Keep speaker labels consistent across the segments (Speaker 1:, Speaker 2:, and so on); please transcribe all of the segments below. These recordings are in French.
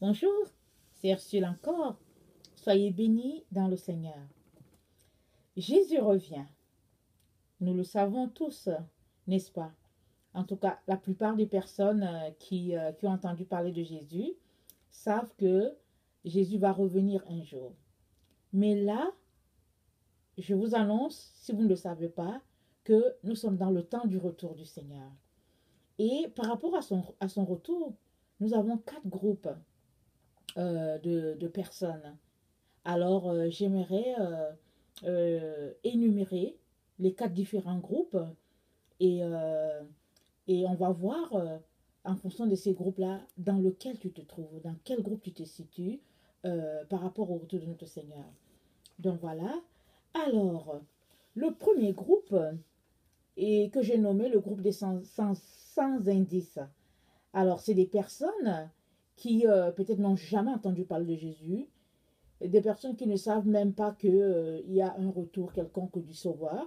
Speaker 1: Bonjour, c'est Ursule encore. Soyez bénis dans le Seigneur. Jésus revient. Nous le savons tous, n'est-ce pas? En tout cas, la plupart des personnes qui ont entendu parler de Jésus savent que Jésus va revenir un jour. Mais là, je vous annonce, si vous ne le savez pas, que nous sommes dans le temps du retour du Seigneur. Et par rapport à son retour, nous avons quatre groupes de personnes. Alors, j'aimerais énumérer les quatre différents groupes et, euh, et on va voir en fonction de ces groupes-là dans lequel tu te trouves, dans quel groupe tu te situes par rapport au retour de notre Seigneur. Donc voilà. Alors, le premier groupe et que j'ai nommé le groupe des sans indices. Alors, c'est des personnes qui peut-être n'ont jamais entendu parler de Jésus, des personnes qui ne savent même pas qu'il y a un retour quelconque du Sauveur,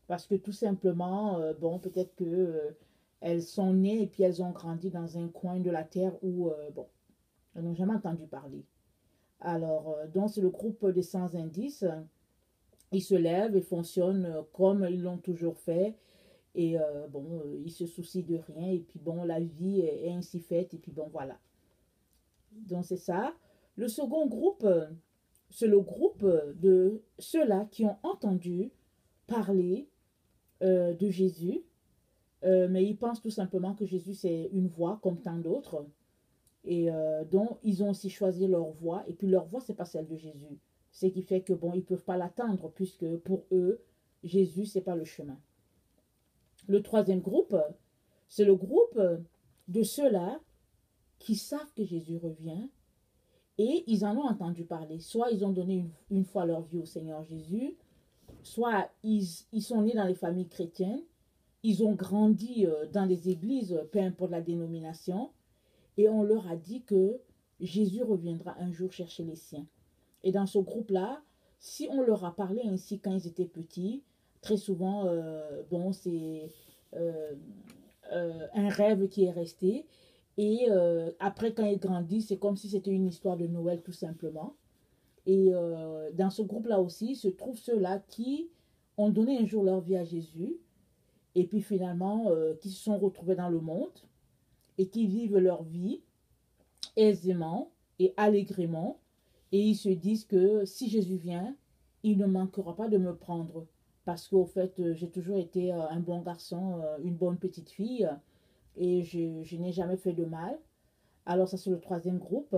Speaker 1: parce que tout simplement, bon, peut-être que elles sont nées et puis elles ont grandi dans un coin de la terre où, bon, elles n'ont jamais entendu parler. Alors, donc c'est le groupe des sans indices. Ils se lèvent et fonctionnent comme ils l'ont toujours fait. Et bon, ils se soucient de rien. Et puis bon, la vie est ainsi faite. Et puis bon, voilà. Donc c'est ça. Le second groupe, c'est le groupe de ceux-là qui ont entendu parler de Jésus, mais ils pensent tout simplement que Jésus c'est une voie comme tant d'autres, et donc ils ont aussi choisi leur voie, et puis leur voie c'est pas celle de Jésus, ce qui fait que bon ils peuvent pas l'attendre puisque pour eux Jésus c'est pas le chemin. Le troisième groupe, c'est le groupe de ceux-là qui savent que Jésus revient et ils en ont entendu parler. Soit ils ont donné une fois leur vie au Seigneur Jésus, soit ils sont nés dans les familles chrétiennes, ils ont grandi dans les églises, peu importe la dénomination, et on leur a dit que Jésus reviendra un jour chercher les siens. Et dans ce groupe-là, si on leur a parlé ainsi quand ils étaient petits, très souvent, bon, c'est euh, un rêve qui est resté. Et après, quand ils grandissent, c'est comme si c'était une histoire de Noël tout simplement. Et dans ce groupe-là aussi se trouvent ceux-là qui ont donné un jour leur vie à Jésus et puis finalement qui se sont retrouvés dans le monde et qui vivent leur vie aisément et allègrement et ils se disent que si Jésus vient, il ne manquera pas de me prendre parce qu'au fait, j'ai toujours été un bon garçon, une bonne petite fille et je n'ai jamais fait de mal. Alors ça c'est le troisième groupe.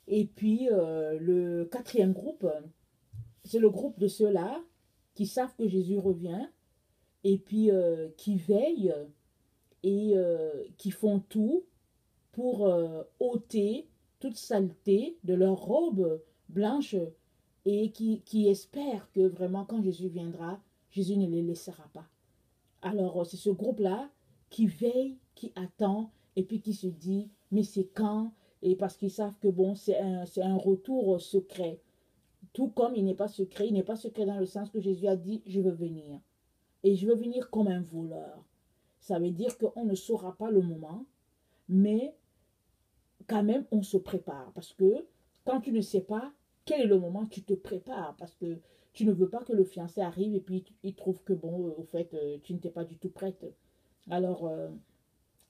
Speaker 1: Et puis le quatrième groupe, c'est le groupe de ceux-là qui savent que Jésus revient et puis qui veillent et qui font tout pour ôter toute saleté de leur robe blanche et qui espèrent que vraiment quand Jésus viendra, Jésus ne les laissera pas. Alors c'est ce groupe-là qui veille, qui attend et puis qui se dit mais c'est quand? Et parce qu'ils savent que bon c'est un retour secret. Tout comme il n'est pas secret dans le sens que Jésus a dit je veux venir. Et je veux venir comme un voleur. Ça veut dire qu'on ne saura pas le moment, mais quand même, on se prépare. Parce que quand tu ne sais pas quel est le moment, tu te prépares. Parce que tu ne veux pas que le fiancé arrive et puis il trouve que, bon, au fait, tu n'étais pas du tout prête. Alors,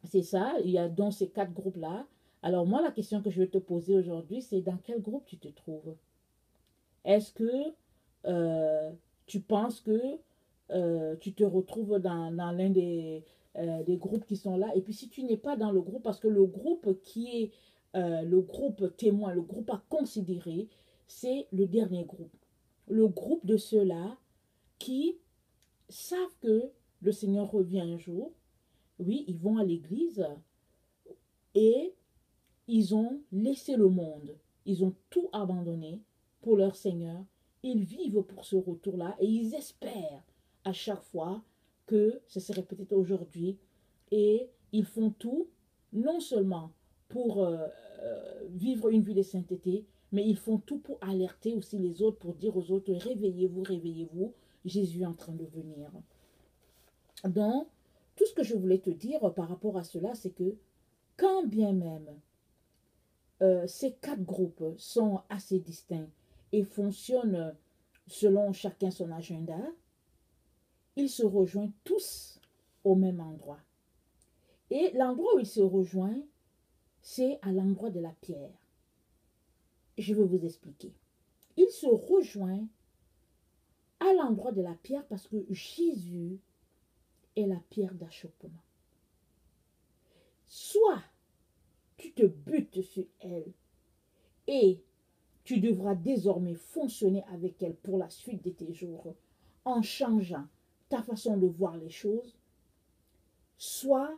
Speaker 1: c'est ça. Il y a donc ces quatre groupes-là. Alors, moi, la question que je vais te poser aujourd'hui, c'est dans quel groupe tu te trouves? Est-ce que euh, tu penses que tu te retrouves dans l'un des groupes qui sont là? Et puis si tu n'es pas dans le groupe, parce que le groupe qui est le groupe témoin, le groupe à considérer, c'est le dernier groupe. Le groupe de ceux-là qui savent que le Seigneur revient un jour. Oui, ils vont à l'église et ils ont laissé le monde. Ils ont tout abandonné pour leur Seigneur. Ils vivent pour ce retour-là et ils espèrent à chaque fois que ce serait peut-être aujourd'hui. Et ils font tout, non seulement pour vivre une vie de sainteté, mais ils font tout pour alerter aussi les autres, pour dire aux autres, réveillez-vous, réveillez-vous, Jésus est en train de venir. Donc, tout ce que je voulais te dire par rapport à cela, c'est que quand bien même ces quatre groupes sont assez distincts et fonctionnent selon chacun son agenda, ils se rejoignent tous au même endroit. Et l'endroit où ils se rejoignent, c'est à l'endroit de la pierre. Je vais vous expliquer. Ils se rejoignent à l'endroit de la pierre parce que Jésus est la pierre d'achoppement. Soit tu te butes sur elle et tu devras désormais fonctionner avec elle pour la suite de tes jours en changeant ta façon de voir les choses, soit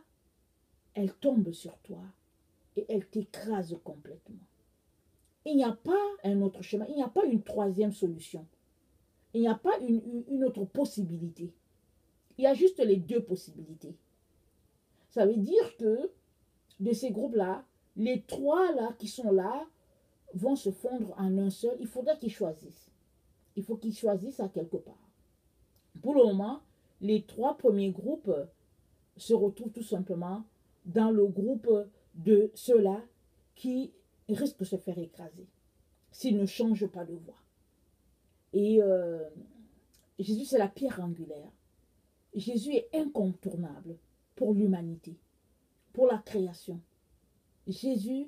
Speaker 1: elle tombe sur toi et elle t'écrase complètement. Il n'y a pas un autre chemin, il n'y a pas une troisième solution. Il n'y a pas une autre possibilité. Il y a juste les deux possibilités. Ça veut dire que de ces groupes-là, les trois là qui sont là vont se fondre en un seul. Il faudra qu'ils choisissent. Il faut qu'ils choisissent à quelque part. Pour le moment, les trois premiers groupes se retrouvent tout simplement dans le groupe de ceux-là qui risquent de se faire écraser s'ils ne changent pas de voie. Et Jésus, c'est la pierre angulaire. Jésus est incontournable pour l'humanité, pour la création. Jésus,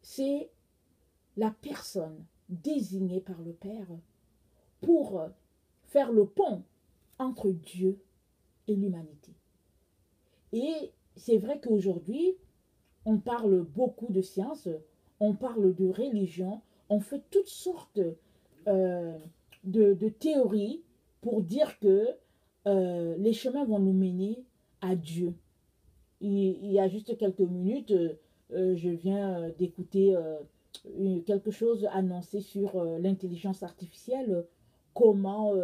Speaker 1: c'est la personne désignée par le Père pour faire le pont entre Dieu et l'humanité. Et c'est vrai qu'aujourd'hui, on parle beaucoup de science, on parle de religion, on fait toutes sortes de théories pour dire que les chemins vont nous mener à Dieu. Il y a juste quelques minutes, je viens d'écouter quelque chose annoncé sur l'intelligence artificielle, comment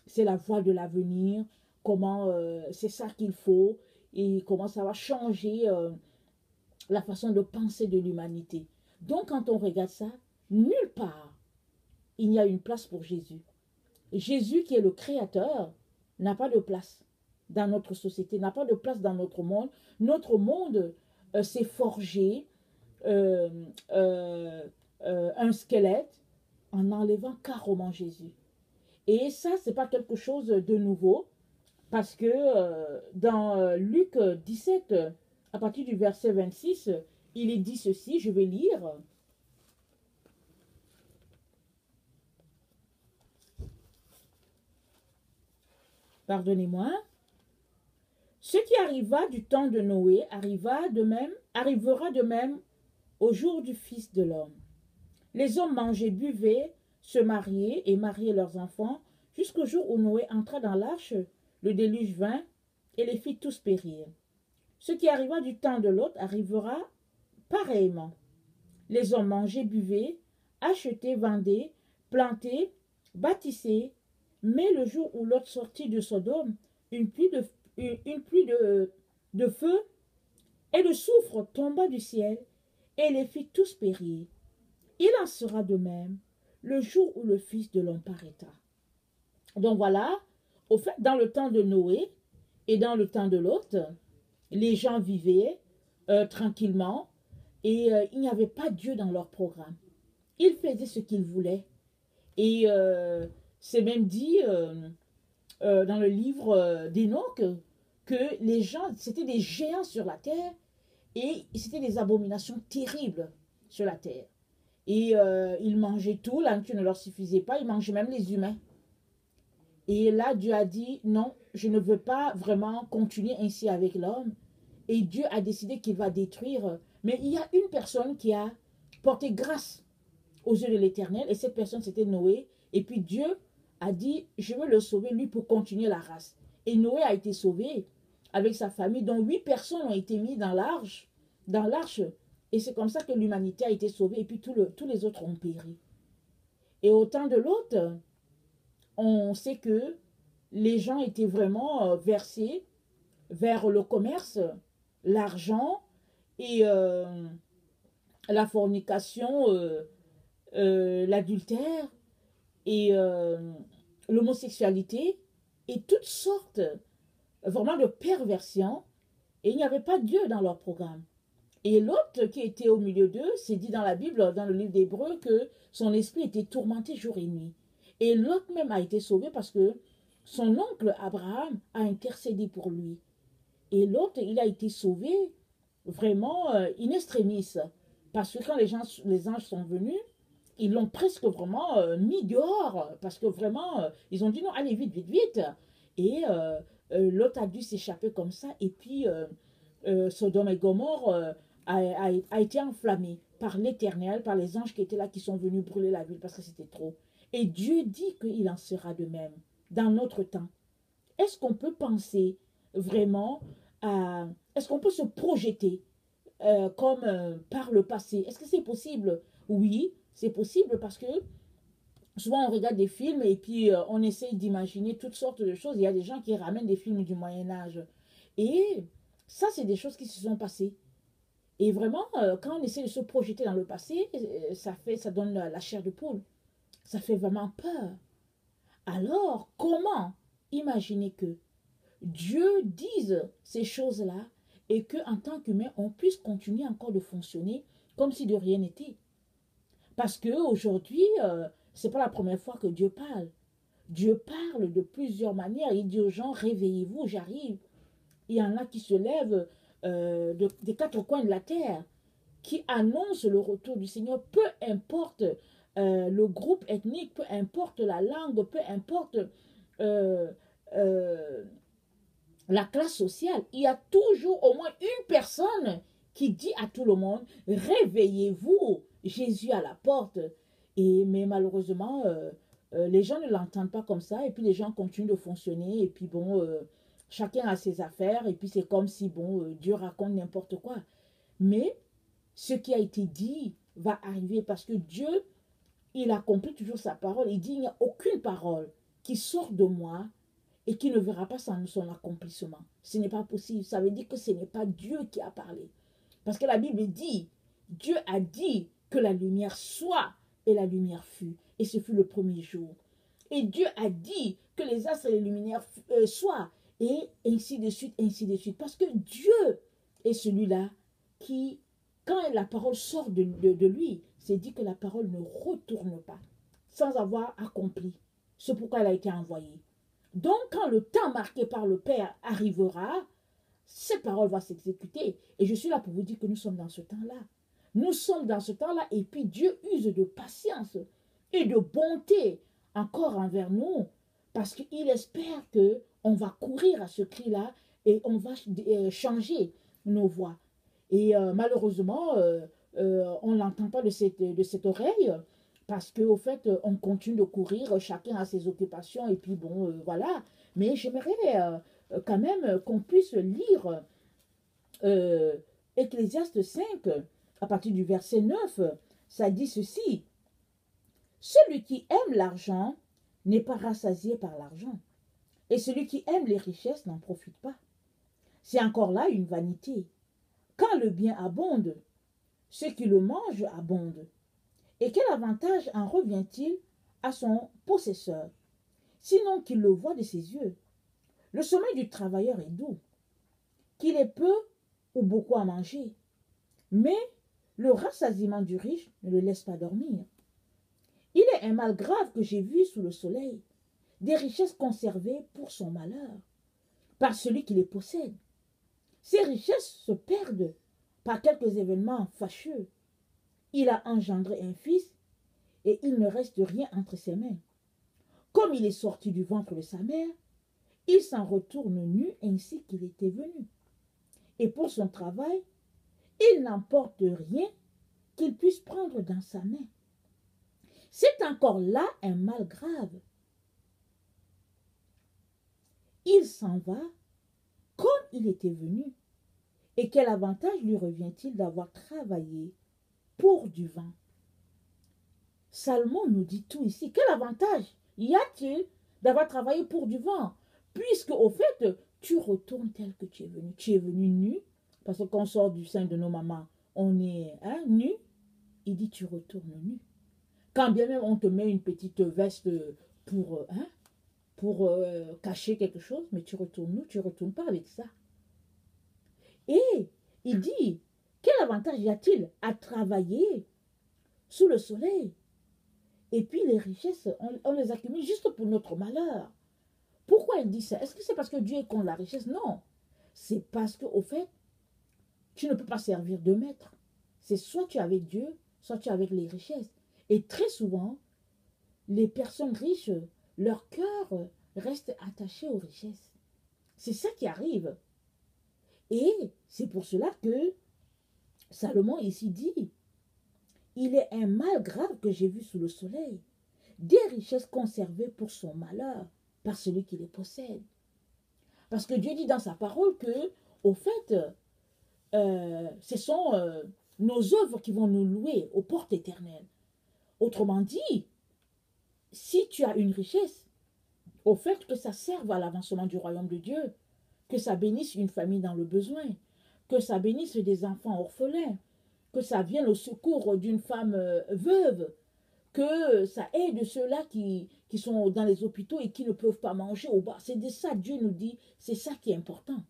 Speaker 1: c'est la voie de l'avenir, comment c'est ça qu'il faut et comment ça va changer la façon de penser de l'humanité. Donc quand on regarde ça, nulle part il n'y a une place pour Jésus. Jésus qui est le créateur n'a pas de place dans notre société, n'a pas de place dans notre monde. Notre monde s'est forgé un squelette en enlevant carrément Jésus. Et ça, c'est pas quelque chose de nouveau, parce que dans Luc 17, à partir du verset 26, il est dit ceci, je vais lire. Pardonnez-moi. Ce qui arriva du temps de Noé arrivera de même au jour du Fils de l'homme. Les hommes mangeaient, buvaient, se mariaient et mariaient leurs enfants, jusqu'au jour où Noé entra dans l'arche, le déluge vint et les fit tous périr. Ce qui arriva du temps de Lot arrivera pareillement. Les hommes mangeaient, buvaient, achetaient, vendaient, plantaient, bâtissaient, mais le jour où Lot sortit de Sodome, une pluie de feu et de soufre tomba du ciel et les fit tous périr. Il en sera de même le jour où le Fils de l'homme paraîtra. Donc voilà, au fait, dans le temps de Noé et dans le temps de Lot, les gens vivaient tranquillement et il n'y avait pas Dieu dans leur programme. Ils faisaient ce qu'ils voulaient. Et c'est même dit dans le livre d'Enoch que les gens, c'était des géants sur la terre et c'était des abominations terribles sur la terre. Et ils mangeaient tout, la nourriture ne leur suffisait pas, ils mangeaient même les humains. Et là, Dieu a dit, non, je ne veux pas vraiment continuer ainsi avec l'homme. Et Dieu a décidé qu'il va détruire. Mais il y a une personne qui a porté grâce aux yeux de l'Éternel, et cette personne, c'était Noé. Et puis Dieu a dit, je veux le sauver, lui, pour continuer la race. Et Noé a été sauvé avec sa famille, dont 8 personnes ont été mises dans l'arche. Et c'est comme ça que l'humanité a été sauvée, et puis tous les autres ont péri. Et au temps de l'autre, on sait que les gens étaient vraiment versés vers le commerce, l'argent et la fornication, l'adultère et l'homosexualité et toutes sortes vraiment de perversions. Et il n'y avait pas Dieu dans leur programme. Et l'autre qui était au milieu d'eux, c'est dit dans la Bible, dans le livre d'Hébreu, que son esprit était tourmenté jour et nuit. Et l'autre même a été sauvé parce que son oncle Abraham a intercédé pour lui. Et l'autre, il a été sauvé vraiment in extremis. Parce que quand les anges sont venus, ils l'ont presque vraiment mis dehors. Parce que vraiment, ils ont dit non, allez vite, vite, vite. Et l'autre a dû s'échapper comme ça. Et puis, Sodome et Gomorre a été enflammé par l'Éternel, par les anges qui étaient là, qui sont venus brûler la ville parce que c'était trop. Et Dieu dit qu'il en sera de même dans notre temps. Est-ce qu'on peut penser vraiment à... Est-ce qu'on peut se projeter comme par le passé? Est-ce que c'est possible? Oui, c'est possible parce que souvent on regarde des films et puis on essaye d'imaginer toutes sortes de choses. Il y a des gens qui ramènent des films du Moyen Âge. Et ça, c'est des choses qui se sont passées. Et vraiment, quand on essaie de se projeter dans le passé, ça donne la chair de poule. Ça fait vraiment peur. Alors, comment imaginer que Dieu dise ces choses-là et qu'en tant qu'humain, on puisse continuer encore de fonctionner comme si de rien n'était? Parce qu'aujourd'hui, ce n'est pas la première fois que Dieu parle. Dieu parle de plusieurs manières. Il dit aux gens, réveillez-vous, j'arrive. Il y en a qui se lèvent des quatre coins de la terre, qui annoncent le retour du Seigneur, peu importe le groupe ethnique, peu importe la langue, peu importe euh, euh, la classe sociale. Il y a toujours au moins une personne qui dit à tout le monde, réveillez-vous, Jésus à la porte. Mais malheureusement, les gens ne l'entendent pas comme ça, et puis les gens continuent de fonctionner, et puis bon, chacun a ses affaires, et puis c'est comme si, bon, Dieu raconte n'importe quoi. Mais ce qui a été dit va arriver parce que Dieu, il accomplit toujours sa parole. Il dit, il n'y a aucune parole qui sort de moi et qui ne verra pas son accomplissement. Ce n'est pas possible. Ça veut dire que ce n'est pas Dieu qui a parlé. Parce que la Bible dit, Dieu a dit que la lumière soit, et la lumière fut. Et ce fut le premier jour. Et Dieu a dit que les astres et les luminaires soient. Et ainsi de suite, ainsi de suite. Parce que Dieu est celui-là qui, quand la parole sort de lui, c'est dit que la parole ne retourne pas sans avoir accompli ce pourquoi elle a été envoyée. Donc, quand le temps marqué par le Père arrivera, cette parole va s'exécuter. Et je suis là pour vous dire que nous sommes dans ce temps-là. Nous sommes dans ce temps-là et puis Dieu use de patience et de bonté encore envers nous parce qu'il espère que on va courir à ce cri-là et on va changer nos voix. Et malheureusement, on ne l'entend pas de cette oreille parce qu'au fait, on continue de courir, chacun a ses occupations et puis bon, voilà. Mais j'aimerais quand même qu'on puisse lire euh, Ecclésiaste 5, à partir du verset 9, ça dit ceci. Celui qui aime l'argent n'est pas rassasié par l'argent, et celui qui aime les richesses n'en profite pas. C'est encore là une vanité. Quand le bien abonde, ceux qui le mangent abondent. Et quel avantage en revient-il à son possesseur, sinon qu'il le voit de ses yeux? Le sommeil du travailleur est doux, qu'il ait peu ou beaucoup à manger, mais le rassasiement du riche ne le laisse pas dormir. Il est un mal grave que j'ai vu sous le soleil, des richesses conservées pour son malheur, par celui qui les possède. Ces richesses se perdent par quelques événements fâcheux. Il a engendré un fils et il ne reste rien entre ses mains. Comme il est sorti du ventre de sa mère, il s'en retourne nu ainsi qu'il était venu. Et pour son travail, il n'emporte rien qu'il puisse prendre dans sa main. C'est encore là un mal grave. Il s'en va comme il était venu. Et quel avantage lui revient-il d'avoir travaillé pour du vent? Salomon nous dit tout ici. Quel avantage y a-t-il d'avoir travaillé pour du vent? Puisque au fait, tu retournes tel que tu es venu. Tu es venu nu, parce que quand on sort du sein de nos mamans, on est nu. Il dit tu retournes nu. Quand bien même on te met une petite veste pour cacher quelque chose, mais tu retournes nu, tu ne retournes pas avec ça. Et il dit Quel avantage y a-t-il à travailler sous le soleil? Et puis les richesses, on les accumule juste pour notre malheur. Pourquoi il dit ça? Est-ce que c'est parce que Dieu est contre la richesse? Non. C'est parce qu'au fait, tu ne peux pas servir deux maîtres. C'est soit tu es avec Dieu, soit tu es avec les richesses. Et très souvent, les personnes riches, leur cœur reste attaché aux richesses. C'est ça qui arrive. Et c'est pour cela que Salomon ici dit, il est un mal grave que j'ai vu sous le soleil, des richesses conservées pour son malheur par celui qui les possède. Parce que Dieu dit dans sa parole que, au fait, ce sont nos œuvres qui vont nous louer aux portes éternelles. Autrement dit, si tu as une richesse, au fait que ça serve à l'avancement du royaume de Dieu, que ça bénisse une famille dans le besoin, que ça bénisse des enfants orphelins, que ça vienne au secours d'une femme veuve, que ça aide ceux-là qui sont dans les hôpitaux et qui ne peuvent pas manger au bar. C'est de ça, Dieu nous dit, c'est ça qui est important.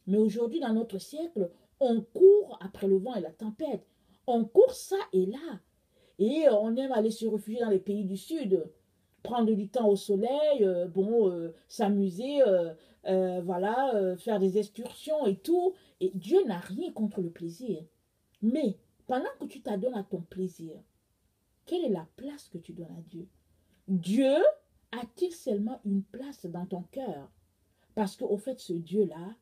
Speaker 1: Mais aujourd'hui, dans notre siècle, on court après le vent et la tempête. On court ça et là. Et on aime aller se réfugier dans les pays du Sud, prendre du temps au soleil, s'amuser, voilà, faire des excursions et tout. Et Dieu n'a rien contre le plaisir. Mais pendant que tu t'adonnes à ton plaisir, quelle est la place que tu donnes à Dieu? Dieu a-t-il seulement une place dans ton cœur? Parce qu'au fait, ce Dieu-là,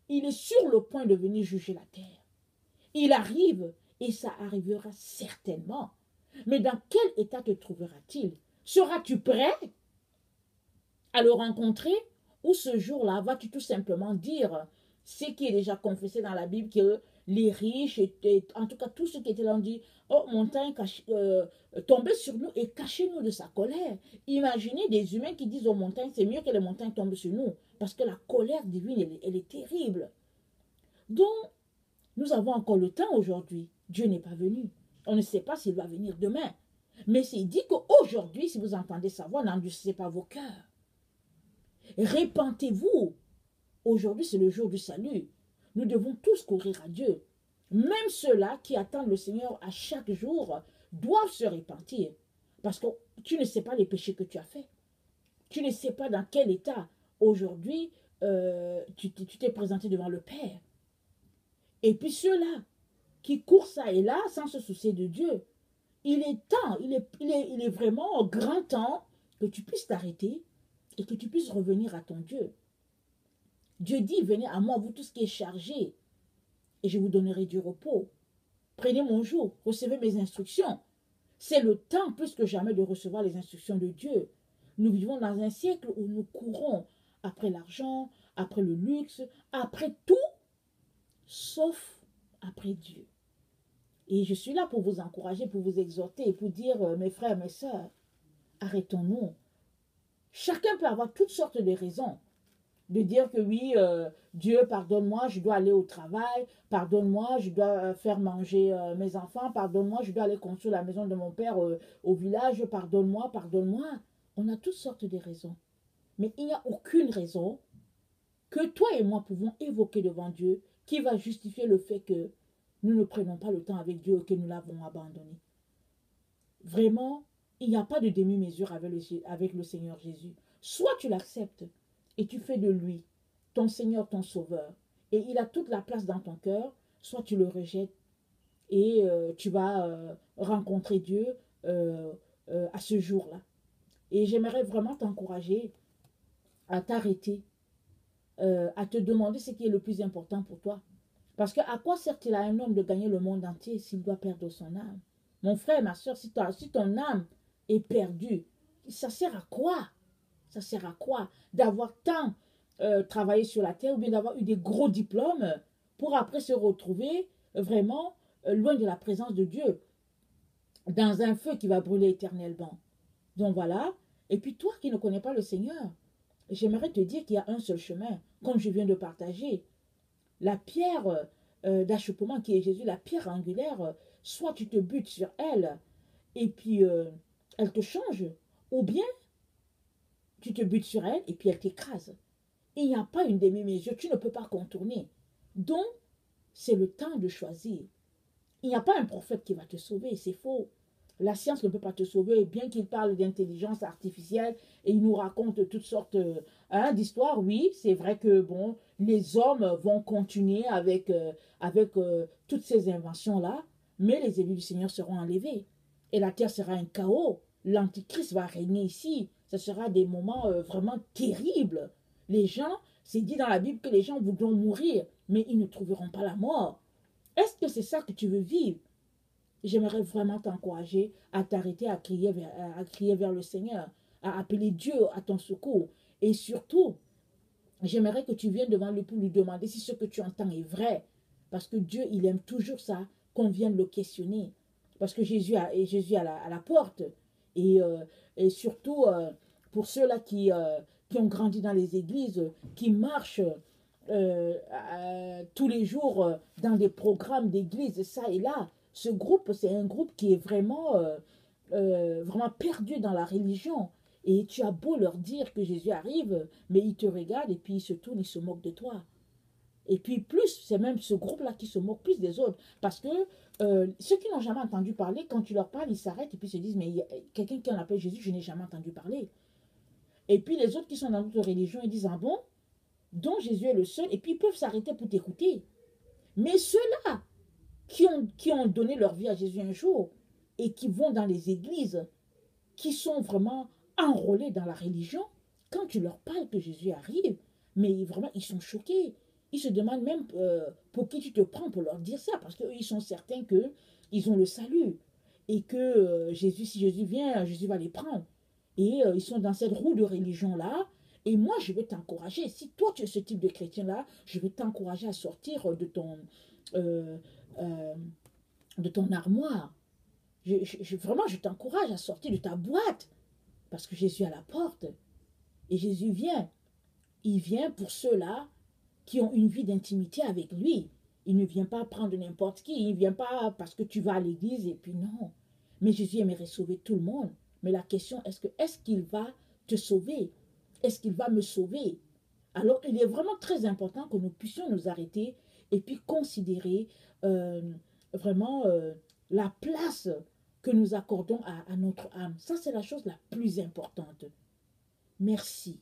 Speaker 1: il est sur le point de venir juger la terre. Il arrive et ça arrivera certainement. Mais dans quel état te trouvera-t-il? Seras-tu prêt à le rencontrer? Ou ce jour-là, vas-tu tout simplement dire ce qui est déjà confessé dans la Bible, que les riches, en tout cas tous ceux qui étaient là, ont dit, oh, montagne, tombez sur nous et cachez-nous de sa colère. Imaginez des humains qui disent aux montagnes, c'est mieux que les montagnes tombent sur nous, parce que la colère divine, elle est terrible. Donc, nous avons encore le temps aujourd'hui. Dieu n'est pas venu. On ne sait pas s'il va venir demain. Mais il dit qu'aujourd'hui, si vous entendez sa voix, n'endurcissez pas vos cœurs. Répentez-vous. Aujourd'hui, c'est le jour du salut. Nous devons tous courir à Dieu. Même ceux-là qui attendent le Seigneur à chaque jour doivent se repentir. Parce que tu ne sais pas les péchés que tu as faits. Tu ne sais pas dans quel état aujourd'hui tu t'es présenté devant le Père. Et puis ceux-là qui courent ça et là sans se soucier de Dieu, il est temps, il est vraiment grand temps que tu puisses t'arrêter et que tu puisses revenir à ton Dieu. Dieu dit, venez à moi, vous tous qui êtes chargés, et je vous donnerai du repos. Prenez mon joug, recevez mes instructions. C'est le temps plus que jamais de recevoir les instructions de Dieu. Nous vivons dans un siècle où nous courons après l'argent, après le luxe, après tout, sauf après Dieu. Et je suis là pour vous encourager, pour vous exhorter, pour dire, mes frères, mes sœurs, arrêtons-nous. Chacun peut avoir toutes sortes de raisons. De dire que oui, Dieu, pardonne-moi, je dois aller au travail, pardonne-moi, je dois faire manger mes enfants, pardonne-moi, je dois aller construire la maison de mon père au village, pardonne-moi, pardonne-moi. On a toutes sortes de raisons. Mais il n'y a aucune raison que toi et moi pouvons évoquer devant Dieu qui va justifier le fait que nous ne prenons pas le temps avec Dieu et que nous l'avons abandonné. Vraiment, il n'y a pas de demi-mesure avec le Seigneur Jésus. Soit tu l'acceptes et tu fais de lui ton Seigneur, ton Sauveur, et il a toute la place dans ton cœur, soit tu le rejettes et tu vas rencontrer Dieu à ce jour-là. Et j'aimerais vraiment t'encourager à t'arrêter, à te demander ce qui est le plus important pour toi. Parce que à quoi sert-il à un homme de gagner le monde entier s'il doit perdre son âme? Mon frère, ma soeur, si ton âme est perdue, ça sert à quoi? Ça sert à quoi d'avoir tant travaillé sur la terre ou bien d'avoir eu des gros diplômes pour après se retrouver vraiment loin de la présence de Dieu, dans un feu qui va brûler éternellement. Donc voilà. Et puis toi qui ne connais pas le Seigneur, j'aimerais te dire qu'il y a un seul chemin, comme je viens de partager. La pierre d'achoppement qui est Jésus, la pierre angulaire, soit tu te butes sur elle et puis elle te change, ou bien tu te butes sur elle et puis elle t'écrase. Il n'y a pas une demi-mesure, tu ne peux pas contourner. Donc, c'est le temps de choisir. Il n'y a pas un prophète qui va te sauver, c'est faux. La science ne peut pas te sauver, bien qu'il parle d'intelligence artificielle et il nous raconte toutes sortes d'histoires. Oui, c'est vrai que bon, les hommes vont continuer avec toutes ces inventions-là, mais les élus du Seigneur seront enlevés. Et la terre sera un chaos. L'Antichrist va régner ici. Ce sera des moments vraiment terribles. Les gens, c'est dit dans la Bible que les gens voudront mourir, mais ils ne trouveront pas la mort. Est-ce que c'est ça que tu veux vivre? J'aimerais vraiment t'encourager à t'arrêter à crier vers le Seigneur, à appeler Dieu à ton secours. Et surtout, j'aimerais que tu viennes devant lui pour lui demander si ce que tu entends est vrai. Parce que Dieu, il aime toujours ça, qu'on vienne le questionner. Parce que Jésus à la porte. Et, euh, et surtout, pour ceux-là qui ont grandi dans les églises, qui marchent tous les jours dans des programmes d'église, ça et là, ce groupe, c'est un groupe qui est vraiment perdu dans la religion. Et tu as beau leur dire que Jésus arrive, mais ils te regardent et puis ils se tournent, ils se moquent de toi. Et puis plus, c'est même ce groupe-là qui se moque plus des autres. Parce que ceux qui n'ont jamais entendu parler, quand tu leur parles, ils s'arrêtent et puis se disent, mais il y a quelqu'un qui en appelle Jésus, je n'ai jamais entendu parler. Et puis les autres qui sont dans notre religion, ils disent, ah bon, donc Jésus est le seul, et puis ils peuvent s'arrêter pour t'écouter. Mais ceux-là qui ont donné leur vie à Jésus un jour et qui vont dans les églises, qui sont vraiment enrôlés dans la religion, quand tu leur parles que Jésus arrive, mais vraiment, ils sont choqués. Ils se demandent même pour qui tu te prends pour leur dire ça, parce qu'eux, ils sont certains qu'ils ont le salut. Et que Jésus, si Jésus vient, Jésus va les prendre. Et ils sont dans cette roue de religion-là. Et moi, je vais t'encourager. Si toi, tu es ce type de chrétien-là, je vais t'encourager à sortir euh, euh, de ton armoire. Vraiment, je t'encourage à sortir de ta boîte. Parce que Jésus est à la porte. Et Jésus vient. Il vient pour ceux-là qui ont une vie d'intimité avec lui. Il ne vient pas prendre n'importe qui. Il ne vient pas parce que tu vas à l'église et puis non. Mais Jésus aimerait sauver tout le monde. Mais la question est-ce qu'il va te sauver? Est-ce qu'il va me sauver? Alors il est vraiment très important que nous puissions nous arrêter et puis considérer euh, vraiment la place que nous accordons à notre âme. Ça, c'est la chose la plus importante. Merci.